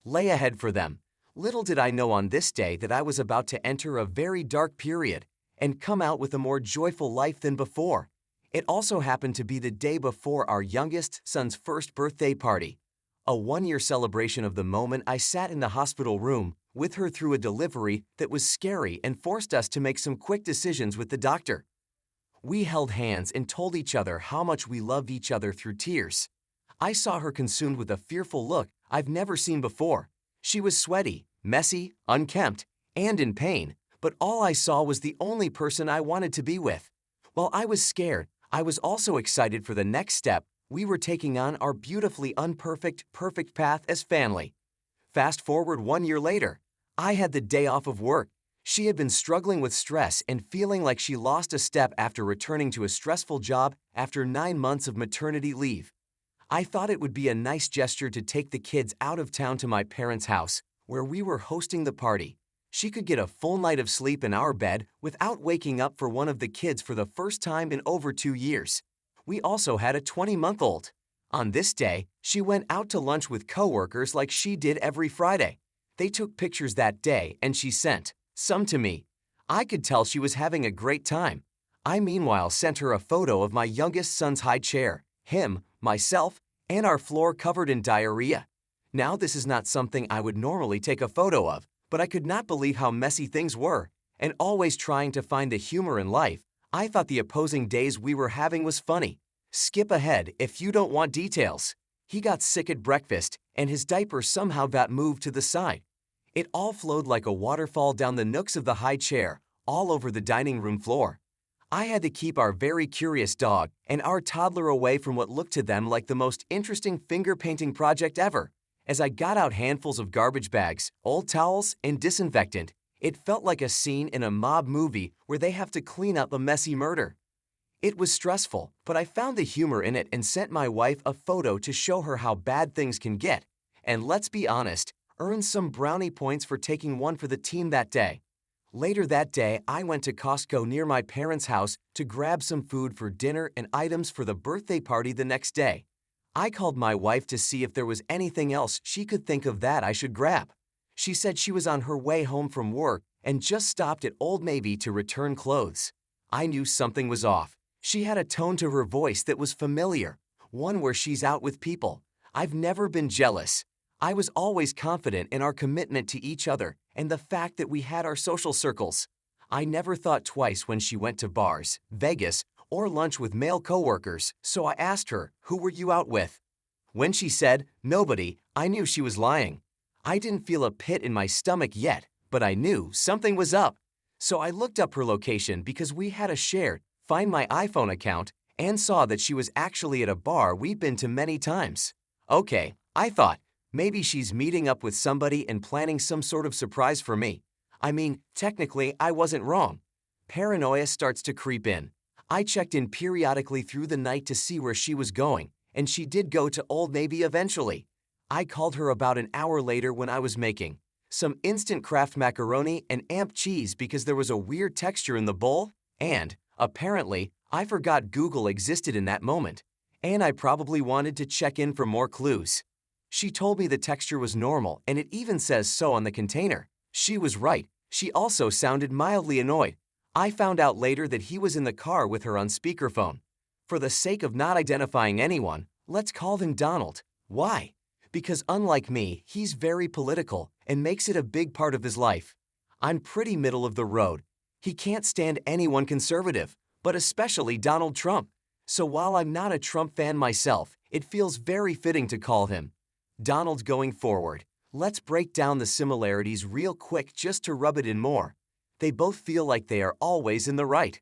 lay ahead for them. Little did I know on this day that I was about to enter a very dark period and come out with a more joyful life than before. It also happened to be the day before our youngest son's first birthday party. A one-year celebration of the moment I sat in the hospital room with her through a delivery that was scary and forced us to make some quick decisions with the doctor. We held hands and told each other how much we loved each other through tears. I saw her consumed with a fearful look I've never seen before. She was sweaty, messy, unkempt, and in pain, but all I saw was the only person I wanted to be with. While I was scared, I was also excited for the next step we were taking on our beautifully perfect path as family. Fast forward 1 year later, I had the day off of work. She had been struggling with stress and feeling like she lost a step after returning to a stressful job after 9 months of maternity leave. I thought it would be a nice gesture to take the kids out of town to my parents' house, where we were hosting the party. She could get a full night of sleep in our bed without waking up for one of the kids for the first time in over 2 years. We also had a 20-month-old. On this day, she went out to lunch with coworkers like she did every Friday. They took pictures that day and she sent some to me. I could tell she was having a great time. I meanwhile sent her a photo of my youngest son's high chair, him, myself, and our floor covered in diarrhea. Now this is not something I would normally take a photo of, but I could not believe how messy things were, and always trying to find the humor in life, I thought the opposing days we were having was funny. Skip ahead if you don't want details. He got sick at breakfast, and his diaper somehow got moved to the side. It all flowed like a waterfall down the nooks of the high chair, all over the dining room floor. I had to keep our very curious dog and our toddler away from what looked to them like the most interesting finger painting project ever. As I got out handfuls of garbage bags, old towels, and disinfectant, it felt like a scene in a mob movie where they have to clean up a messy murder. It was stressful, but I found the humor in it and sent my wife a photo to show her how bad things can get. And let's be honest, earned some brownie points for taking one for the team that day. Later that day, I went to Costco near my parents' house to grab some food for dinner and items for the birthday party the next day. I called my wife to see if there was anything else she could think of that I should grab. She said she was on her way home from work and just stopped at Old Navy to return clothes. I knew something was off. She had a tone to her voice that was familiar, one where she's out with people. I've never been jealous. I was always confident in our commitment to each other and the fact that we had our social circles. I never thought twice when she went to bars, Vegas, or lunch with male coworkers, so I asked her, "Who were you out with?" When she said, "Nobody," I knew she was lying. I didn't feel a pit in my stomach yet, but I knew something was up. So I looked up her location because we had a shared Find My iPhone account and saw that she was actually at a bar we'd been to many times. Okay, I thought, maybe she's meeting up with somebody and planning some sort of surprise for me. I mean, technically, I wasn't wrong. Paranoia starts to creep in. I checked in periodically through the night to see where she was going, and she did go to Old Navy eventually. I called her about an hour later when I was making some instant Kraft macaroni and amp cheese because there was a weird texture in the bowl, and, apparently, I forgot Google existed in that moment, and I probably wanted to check in for more clues. She told me the texture was normal, and it even says so on the container. She was right. She also sounded mildly annoyed. I found out later that he was in the car with her on speakerphone. For the sake of not identifying anyone, let's call him Donald. Why? Because unlike me, he's very political and makes it a big part of his life. I'm pretty middle of the road. He can't stand anyone conservative, but especially Donald Trump. So while I'm not a Trump fan myself, it feels very fitting to call him Donald going forward. Let's break down the similarities real quick just to rub it in more. They both feel like they are always in the right.